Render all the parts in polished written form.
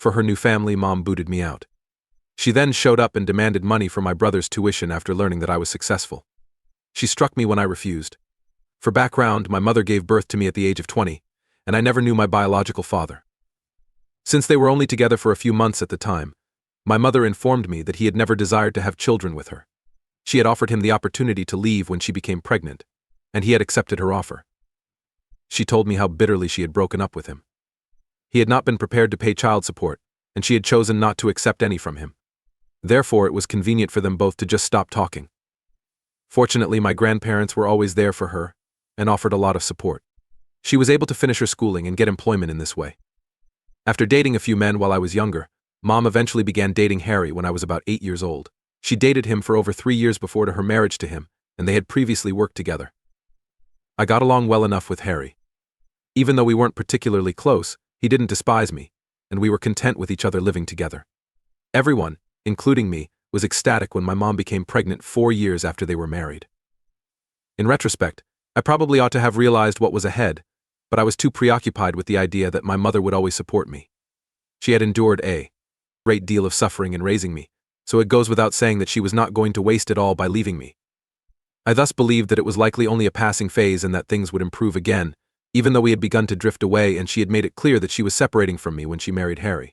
For her new family, Mom booted me out. She then showed up and demanded money for my brother's tuition after learning that I was successful. She struck me when I refused. For background, my mother gave birth to me at the age of 20, and I never knew my biological father. Since they were only together for a few months at the time, my mother informed me that he had never desired to have children with her. She had offered him the opportunity to leave when she became pregnant, and he had accepted her offer. She told me how bitterly she had broken up with him. He had not been prepared to pay child support, and she had chosen not to accept any from him. Therefore, it was convenient for them both to just stop talking. Fortunately, my grandparents were always there for her and offered a lot of support. She was able to finish her schooling and get employment in this way. After dating a few men while I was younger, Mom eventually began dating Harry when I was about 8 years old. She dated him for over 3 years before her marriage to him, and they had previously worked together. I got along well enough with Harry. Even though we weren't particularly close, he didn't despise me, and we were content with each other living together. Everyone, including me, was ecstatic when my mom became pregnant 4 years after they were married. In retrospect, I probably ought to have realized what was ahead, but I was too preoccupied with the idea that my mother would always support me. She had endured a great deal of suffering in raising me, so it goes without saying that she was not going to waste it all by leaving me. I thus believed that it was likely only a passing phase and that things would improve again, even though we had begun to drift away and she had made it clear that she was separating from me when she married Harry.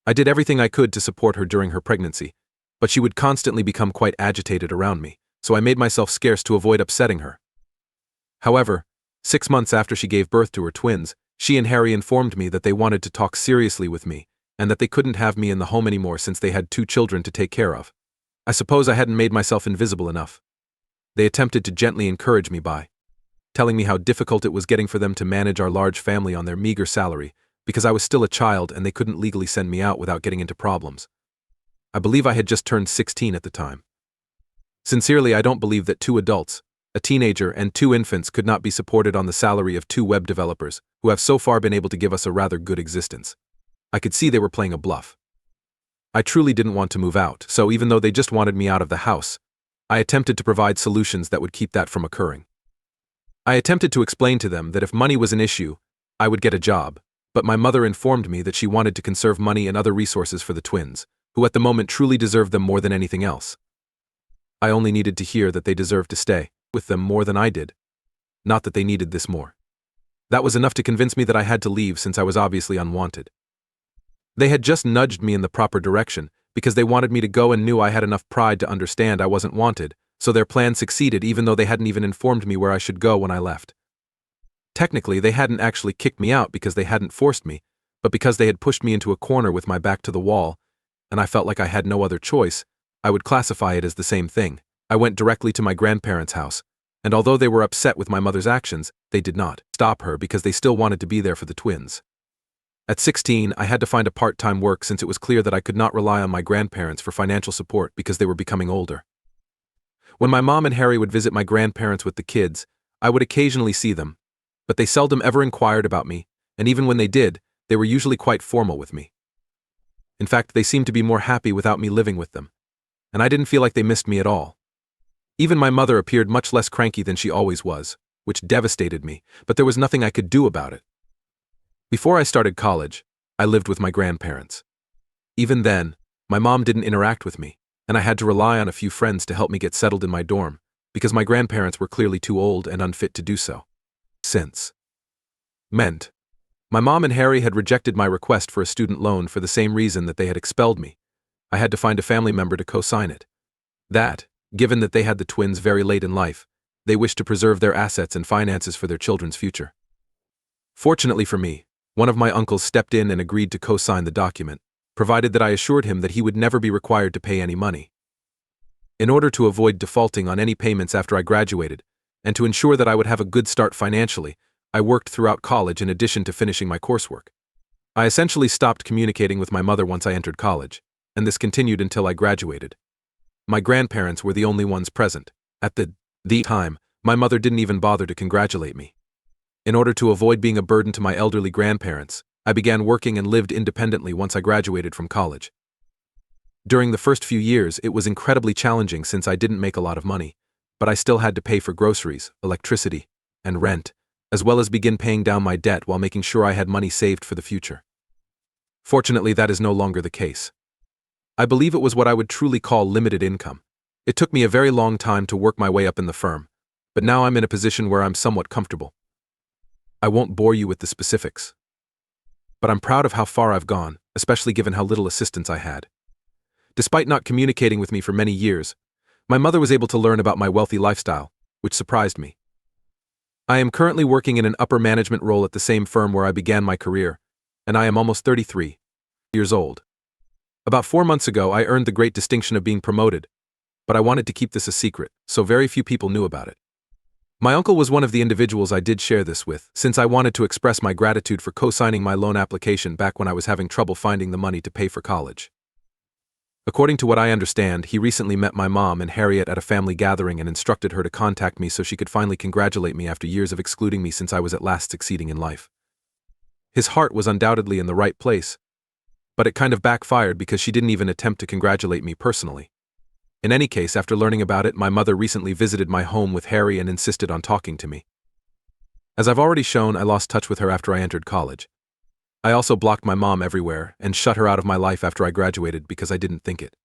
I did everything I could to support her during her pregnancy, but she would constantly become quite agitated around me, so I made myself scarce to avoid upsetting her. However, 6 months after she gave birth to her twins, she and Harry informed me that they wanted to talk seriously with me, and that they couldn't have me in the home anymore since they had 2 children to take care of. I suppose I hadn't made myself invisible enough. They attempted to gently encourage me by telling me how difficult it was getting for them to manage our large family on their meager salary, because I was still a child and they couldn't legally send me out without getting into problems. I believe I had just turned 16 at the time. Sincerely, I don't believe that 2 adults, a teenager and 2 infants, could not be supported on the salary of 2 web developers who have so far been able to give us a rather good existence. I could see they were playing a bluff. I truly didn't want to move out, so even though they just wanted me out of the house, I attempted to provide solutions that would keep that from occurring. I attempted to explain to them that if money was an issue, I would get a job, but my mother informed me that she wanted to conserve money and other resources for the twins, who at the moment truly deserved them more than anything else. I only needed to hear that they deserved to stay with them more than I did, not that they needed this more. That was enough to convince me that I had to leave since I was obviously unwanted. They had just nudged me in the proper direction because they wanted me to go and knew I had enough pride to understand I wasn't wanted, so their plan succeeded even though they hadn't even informed me where I should go when I left. Technically, they hadn't actually kicked me out because they hadn't forced me, but because they had pushed me into a corner with my back to the wall, and I felt like I had no other choice, I would classify it as the same thing. I went directly to my grandparents' house, and although they were upset with my mother's actions, they did not stop her because they still wanted to be there for the twins. At 16, I had to find a part-time work since it was clear that I could not rely on my grandparents for financial support because they were becoming older. When my mom and Harry would visit my grandparents with the kids, I would occasionally see them, but they seldom ever inquired about me, and even when they did, they were usually quite formal with me. In fact, they seemed to be more happy without me living with them, and I didn't feel like they missed me at all. Even my mother appeared much less cranky than she always was, which devastated me, but there was nothing I could do about it. Before I started college, I lived with my grandparents. Even then, my mom didn't interact with me, and I had to rely on a few friends to help me get settled in my dorm, because my grandparents were clearly too old and unfit to do so. Meant. My mom and Harry had rejected my request for a student loan for the same reason that they had expelled me. I had to find a family member to co-sign it. That, given that they had the twins very late in life, they wished to preserve their assets and finances for their children's future. Fortunately for me, one of my uncles stepped in and agreed to co-sign the document, provided that I assured him that he would never be required to pay any money. In order to avoid defaulting on any payments after I graduated, and to ensure that I would have a good start financially, I worked throughout college in addition to finishing my coursework. I essentially stopped communicating with my mother once I entered college, and this continued until I graduated. My grandparents were the only ones present. At the time, my mother didn't even bother to congratulate me. In order to avoid being a burden to my elderly grandparents, I began working and lived independently once I graduated from college. During the first few years, it was incredibly challenging since I didn't make a lot of money, but I still had to pay for groceries, electricity, and rent, as well as begin paying down my debt while making sure I had money saved for the future. Fortunately, that is no longer the case. I believe it was what I would truly call limited income. It took me a very long time to work my way up in the firm, but now I'm in a position where I'm somewhat comfortable. I won't bore you with the specifics, but I'm proud of how far I've gone, especially given how little assistance I had. Despite not communicating with me for many years, my mother was able to learn about my wealthy lifestyle, which surprised me. I am currently working in an upper management role at the same firm where I began my career, and I am almost 33 years old. About 4 months ago, I earned the great distinction of being promoted, but I wanted to keep this a secret, so very few people knew about it. My uncle was one of the individuals I did share this with, since I wanted to express my gratitude for co-signing my loan application back when I was having trouble finding the money to pay for college. According to what I understand, he recently met my mom and Harriet at a family gathering and instructed her to contact me so she could finally congratulate me after years of excluding me since I was at last succeeding in life. His heart was undoubtedly in the right place, but it kind of backfired because she didn't even attempt to congratulate me personally. In any case, after learning about it, my mother recently visited my home with Harry and insisted on talking to me. As I've already shown, I lost touch with her after I entered college. I also blocked my mom everywhere and shut her out of my life after I graduated because I didn't think it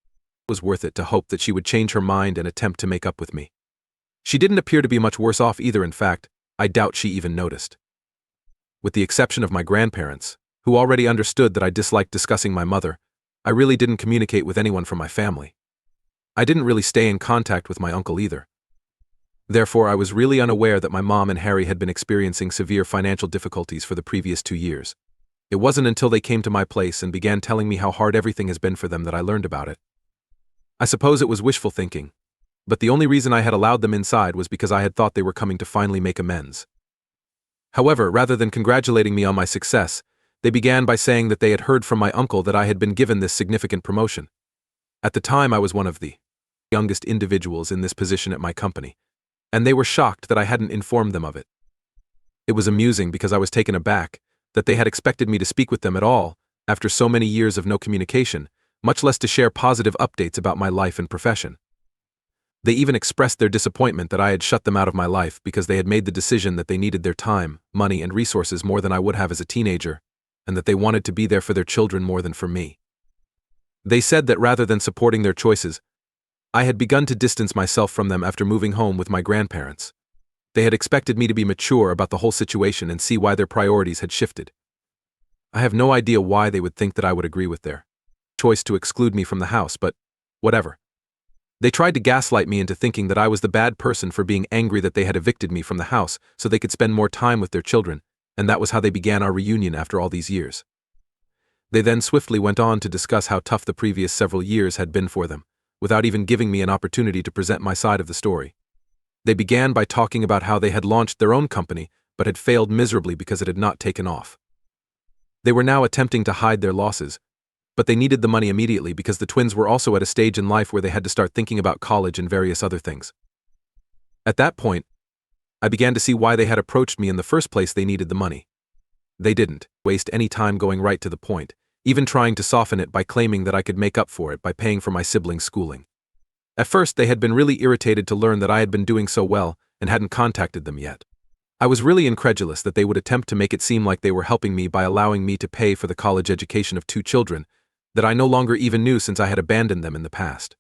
was worth it to hope that she would change her mind and attempt to make up with me. She didn't appear to be much worse off either. In fact, I doubt she even noticed. With the exception of my grandparents, who already understood that I disliked discussing my mother, I really didn't communicate with anyone from my family. I didn't really stay in contact with my uncle either. Therefore, I was really unaware that my mom and Harry had been experiencing severe financial difficulties for the previous 2 years. It wasn't until they came to my place and began telling me how hard everything has been for them that I learned about it. I suppose it was wishful thinking, but the only reason I had allowed them inside was because I had thought they were coming to finally make amends. However, rather than congratulating me on my success, they began by saying that they had heard from my uncle that I had been given this significant promotion. At the time, I was one of the youngest individuals in this position at my company, and they were shocked that I hadn't informed them of it. It was amusing because I was taken aback that they had expected me to speak with them at all after so many years of no communication, much less to share positive updates about my life and profession. They even expressed their disappointment that I had shut them out of my life because they had made the decision that they needed their time, money, and resources more than I would have as a teenager, and that they wanted to be there for their children more than for me. They said that rather than supporting their choices, I had begun to distance myself from them after moving home with my grandparents. They had expected me to be mature about the whole situation and see why their priorities had shifted. I have no idea why they would think that I would agree with their choice to exclude me from the house, but whatever. They tried to gaslight me into thinking that I was the bad person for being angry that they had evicted me from the house so they could spend more time with their children, and that was how they began our reunion after all these years. They then swiftly went on to discuss how tough the previous several years had been for them, without even giving me an opportunity to present my side of the story. They began by talking about how they had launched their own company but had failed miserably because it had not taken off. They were now attempting to hide their losses, but they needed the money immediately because the twins were also at a stage in life where they had to start thinking about college and various other things. At that point, I began to see why they had approached me in the first place. They needed the money. They didn't waste any time going right to the point, even trying to soften it by claiming that I could make up for it by paying for my siblings' schooling. At first, they had been really irritated to learn that I had been doing so well and hadn't contacted them yet. I was really incredulous that they would attempt to make it seem like they were helping me by allowing me to pay for the college education of 2 children that I no longer even knew since I had abandoned them in the past.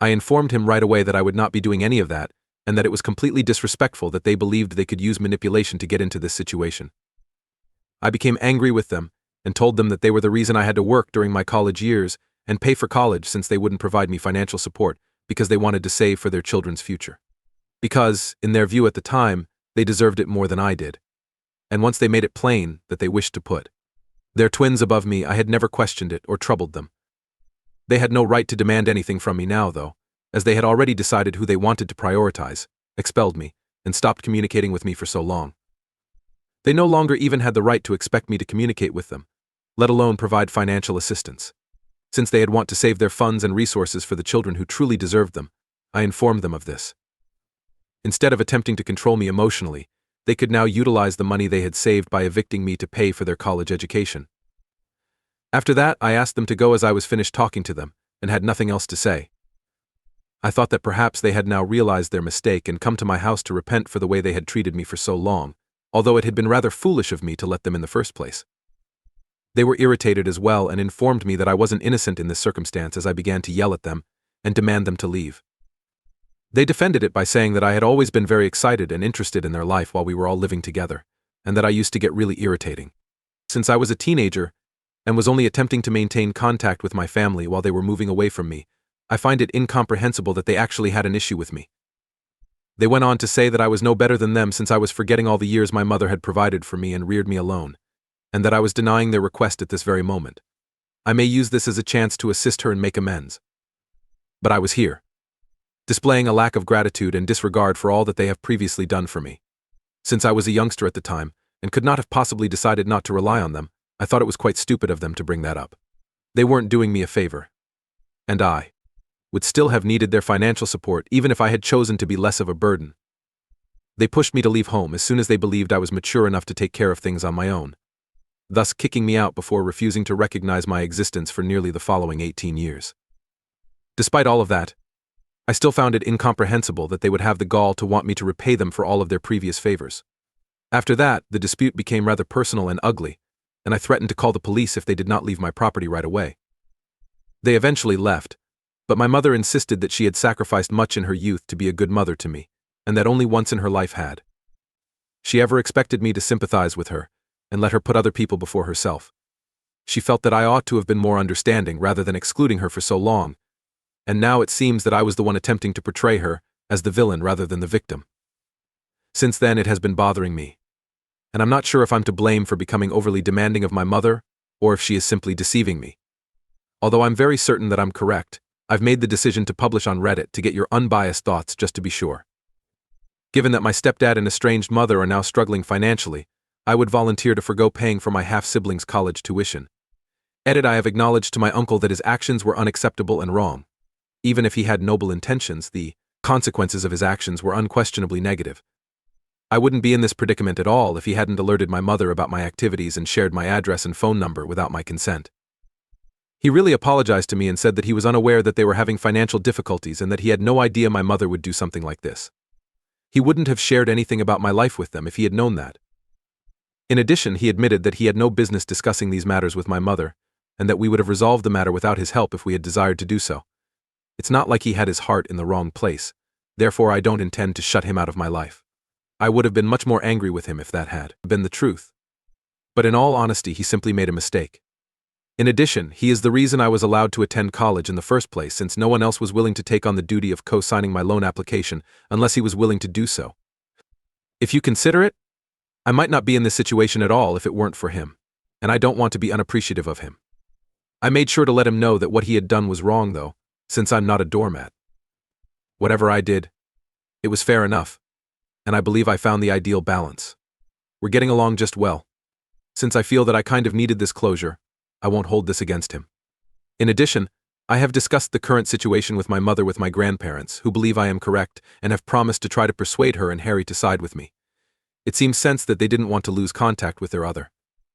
I informed him right away that I would not be doing any of that and that it was completely disrespectful that they believed they could use manipulation to get into this situation. I became angry with them and told them that they were the reason I had to work during my college years and pay for college since they wouldn't provide me financial support because they wanted to save for their children's future. Because, in their view at the time, they deserved it more than I did. And once they made it plain that they wished to put their twins above me, I had never questioned it or troubled them. They had no right to demand anything from me now, though, as they had already decided who they wanted to prioritize, expelled me, and stopped communicating with me for so long. They no longer even had the right to expect me to communicate with them, let alone provide financial assistance. Since they had want to save their funds and resources for the children who truly deserved them, I informed them of this. Instead of attempting to control me emotionally, they could now utilize the money they had saved by evicting me to pay for their college education. After that, I asked them to go as I was finished talking to them, and had nothing else to say. I thought that perhaps they had now realized their mistake and come to my house to repent for the way they had treated me for so long, although it had been rather foolish of me to let them in the first place. They were irritated as well and informed me that I wasn't innocent in this circumstance as I began to yell at them and demand them to leave. They defended it by saying that I had always been very excited and interested in their life while we were all living together, and that I used to get really irritating. Since I was a teenager and was only attempting to maintain contact with my family while they were moving away from me, I find it incomprehensible that they actually had an issue with me. They went on to say that I was no better than them since I was forgetting all the years my mother had provided for me and reared me alone, and that I was denying their request at this very moment. I may use this as a chance to assist her and make amends. But I was here, displaying a lack of gratitude and disregard for all that they have previously done for me. Since I was a youngster at the time, and could not have possibly decided not to rely on them, I thought it was quite stupid of them to bring that up. They weren't doing me a favor. And I would still have needed their financial support even if I had chosen to be less of a burden. They pushed me to leave home as soon as they believed I was mature enough to take care of things on my own, thus kicking me out before refusing to recognize my existence for nearly the following 18 years. Despite all of that, I still found it incomprehensible that they would have the gall to want me to repay them for all of their previous favors. After that, the dispute became rather personal and ugly, and I threatened to call the police if they did not leave my property right away. They eventually left, but my mother insisted that she had sacrificed much in her youth to be a good mother to me, and that only once in her life had she ever expected me to sympathize with her and let her put other people before herself. She felt that I ought to have been more understanding rather than excluding her for so long, and now it seems that I was the one attempting to portray her as the villain rather than the victim. Since then, it has been bothering me, and I'm not sure if I'm to blame for becoming overly demanding of my mother or if she is simply deceiving me. Although I'm very certain that I'm correct, I've made the decision to publish on Reddit to get your unbiased thoughts just to be sure. Given that my stepdad and estranged mother are now struggling financially, I would volunteer to forgo paying for my half-sibling's college tuition. Edit: I have acknowledged to my uncle that his actions were unacceptable and wrong. Even if he had noble intentions, the consequences of his actions were unquestionably negative. I wouldn't be in this predicament at all if he hadn't alerted my mother about my activities and shared my address and phone number without my consent. He really apologized to me and said that he was unaware that they were having financial difficulties and that he had no idea my mother would do something like this. He wouldn't have shared anything about my life with them if he had known that. In addition, he admitted that he had no business discussing these matters with my mother, and that we would have resolved the matter without his help if we had desired to do so. It's not like he had his heart in the wrong place, therefore I don't intend to shut him out of my life. I would have been much more angry with him if that had been the truth. But in all honesty, he simply made a mistake. In addition, he is the reason I was allowed to attend college in the first place, since no one else was willing to take on the duty of co-signing my loan application unless he was willing to do so. If you consider it, I might not be in this situation at all if it weren't for him, and I don't want to be unappreciative of him. I made sure to let him know that what he had done was wrong, though, since I'm not a doormat. Whatever I did, it was fair enough, and I believe I found the ideal balance. We're getting along just well. Since I feel that I kind of needed this closure, I won't hold this against him. In addition, I have discussed the current situation with my mother with my grandparents, who believe I am correct and have promised to try to persuade her and Harry to side with me. It seems sense that they didn't want to lose contact with their other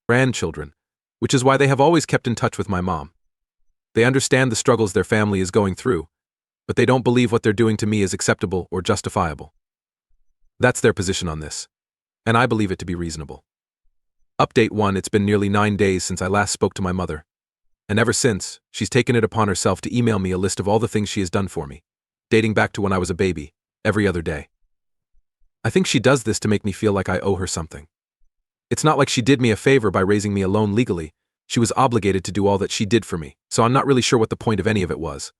grandchildren, which is why they have always kept in touch with my mom. They understand the struggles their family is going through, but they don't believe what they're doing to me is acceptable or justifiable. That's their position on this, and I believe it to be reasonable. Update 1: It's been nearly 9 days since I last spoke to my mother, and ever since, she's taken it upon herself to email me a list of all the things she has done for me, dating back to when I was a baby, every other day. I think she does this to make me feel like I owe her something. It's not like she did me a favor by raising me alone legally. She was obligated to do all that she did for me, so I'm not really sure what the point of any of it was.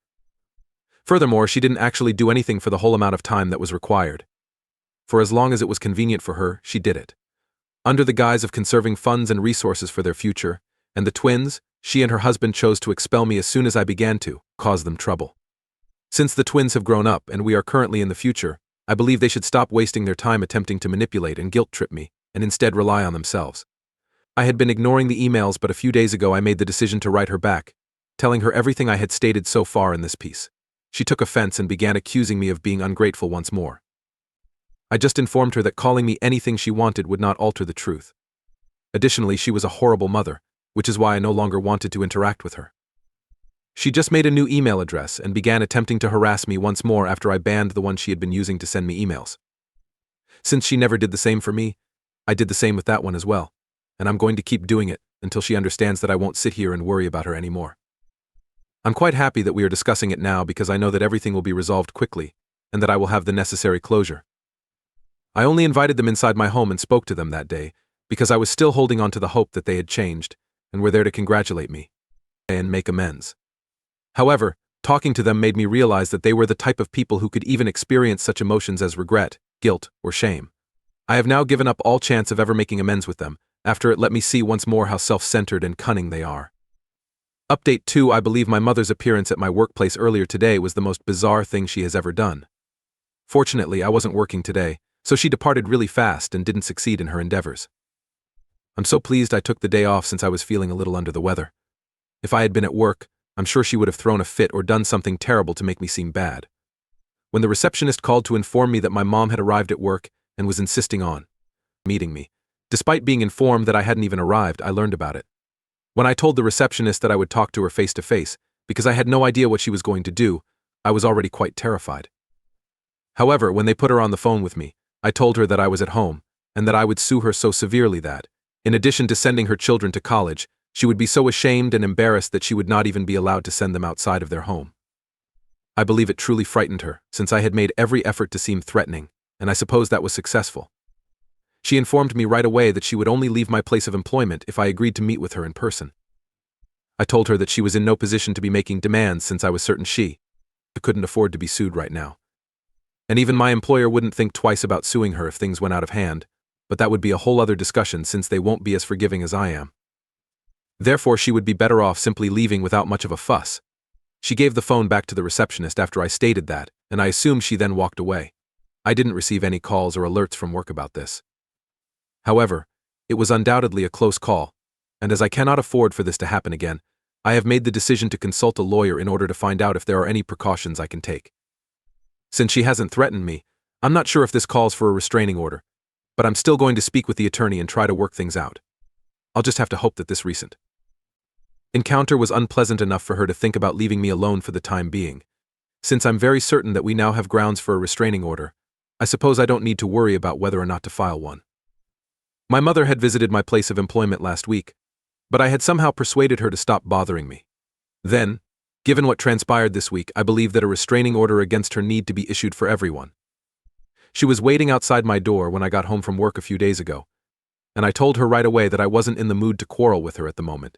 Furthermore, she didn't actually do anything for the whole amount of time that was required. For as long as it was convenient for her, she did it, under the guise of conserving funds and resources for their future, and the twins, she and her husband chose to expel me as soon as I began to cause them trouble. Since the twins have grown up and we are currently in the future, I believe they should stop wasting their time attempting to manipulate and guilt-trip me, and instead rely on themselves. I had been ignoring the emails, but a few days ago I made the decision to write her back, telling her everything I had stated so far in this piece. She took offense and began accusing me of being ungrateful once more. I just informed her that calling me anything she wanted would not alter the truth. Additionally, she was a horrible mother, which is why I no longer wanted to interact with her. She just made a new email address and began attempting to harass me once more after I banned the one she had been using to send me emails. Since she never did the same for me, I did the same with that one as well. and I'm going to keep doing it until she understands that I won't sit here and worry about her anymore. I'm quite happy that we are discussing it now because I know that everything will be resolved quickly, and that I will have the necessary closure. I only invited them inside my home and spoke to them that day, because I was still holding on to the hope that they had changed, and were there to congratulate me and make amends. However, talking to them made me realize that they were the type of people who could even experience such emotions as regret, guilt, or shame. I have now given up all chance of ever making amends with them, after it let me see once more how self-centered and cunning they are. Update 2. I believe my mother's appearance at my workplace earlier today was the most bizarre thing she has ever done. Fortunately, I wasn't working today, so she departed really fast and didn't succeed in her endeavors. I'm so pleased I took the day off since I was feeling a little under the weather. If I had been at work, I'm sure she would have thrown a fit or done something terrible to make me seem bad. When the receptionist called to inform me that my mom had arrived at work and was insisting on meeting me, despite being informed that I hadn't even arrived, I learned about it. When I told the receptionist that I would talk to her face to face, because I had no idea what she was going to do, I was already quite terrified. However, when they put her on the phone with me, I told her that I was at home, and that I would sue her so severely that, in addition to sending her children to college, she would be so ashamed and embarrassed that she would not even be allowed to send them outside of their home. I believe it truly frightened her, since I had made every effort to seem threatening, and I suppose that was successful. She informed me right away that she would only leave my place of employment if I agreed to meet with her in person. I told her that she was in no position to be making demands since I was certain she couldn't afford to be sued right now. And even my employer wouldn't think twice about suing her if things went out of hand, but that would be a whole other discussion since they won't be as forgiving as I am. Therefore, she would be better off simply leaving without much of a fuss. She gave the phone back to the receptionist after I stated that, and I assumed she then walked away. I didn't receive any calls or alerts from work about this. However, it was undoubtedly a close call, and as I cannot afford for this to happen again, I have made the decision to consult a lawyer in order to find out if there are any precautions I can take. Since she hasn't threatened me, I'm not sure if this calls for a restraining order, but I'm still going to speak with the attorney and try to work things out. I'll just have to hope that this recent encounter was unpleasant enough for her to think about leaving me alone for the time being. Since I'm very certain that we now have grounds for a restraining order, I suppose I don't need to worry about whether or not to file one. My mother had visited my place of employment last week, but I had somehow persuaded her to stop bothering me. Then, given what transpired this week, I believe that a restraining order against her need to be issued for everyone. She was waiting outside my door when I got home from work a few days ago, and I told her right away that I wasn't in the mood to quarrel with her at the moment,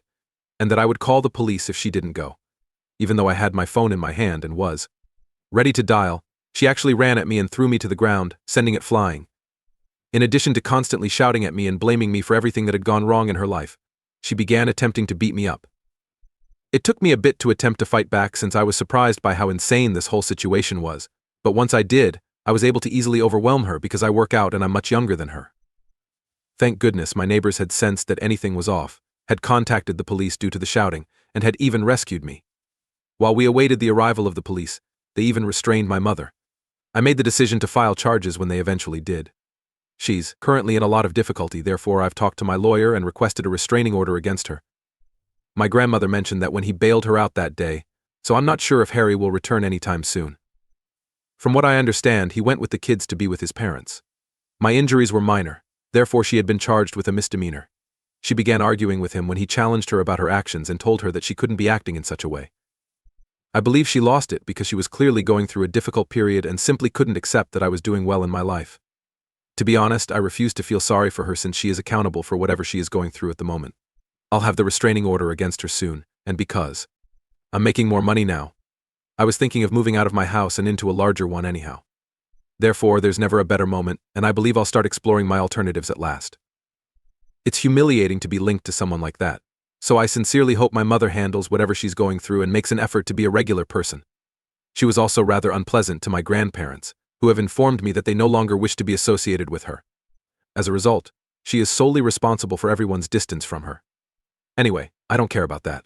and that I would call the police if she didn't go. Even though I had my phone in my hand and was ready to dial, she actually ran at me and threw me to the ground, sending it flying. In addition to constantly shouting at me and blaming me for everything that had gone wrong in her life, she began attempting to beat me up. It took me a bit to attempt to fight back since I was surprised by how insane this whole situation was, but once I did, I was able to easily overwhelm her because I work out and I'm much younger than her. Thank goodness my neighbors had sensed that anything was off, had contacted the police due to the shouting, and had even rescued me. While we awaited the arrival of the police, they even restrained my mother. I made the decision to file charges when they eventually did. She's currently in a lot of difficulty, therefore I've talked to my lawyer and requested a restraining order against her. My grandmother mentioned that when he bailed her out that day, so I'm not sure if Harry will return anytime soon. From what I understand, he went with the kids to be with his parents. My injuries were minor, therefore she had been charged with a misdemeanor. She began arguing with him when he challenged her about her actions and told her that she couldn't be acting in such a way. I believe she lost it because she was clearly going through a difficult period and simply couldn't accept that I was doing well in my life. To be honest, I refuse to feel sorry for her since she is accountable for whatever she is going through at the moment. I'll have the restraining order against her soon, and because I'm making more money now, I was thinking of moving out of my house and into a larger one anyhow. Therefore, there's never a better moment, and I believe I'll start exploring my alternatives at last. It's humiliating to be linked to someone like that, so I sincerely hope my mother handles whatever she's going through and makes an effort to be a regular person. She was also rather unpleasant to my grandparents, who have informed me that they no longer wish to be associated with her. As a result, she is solely responsible for everyone's distance from her. Anyway, I don't care about that.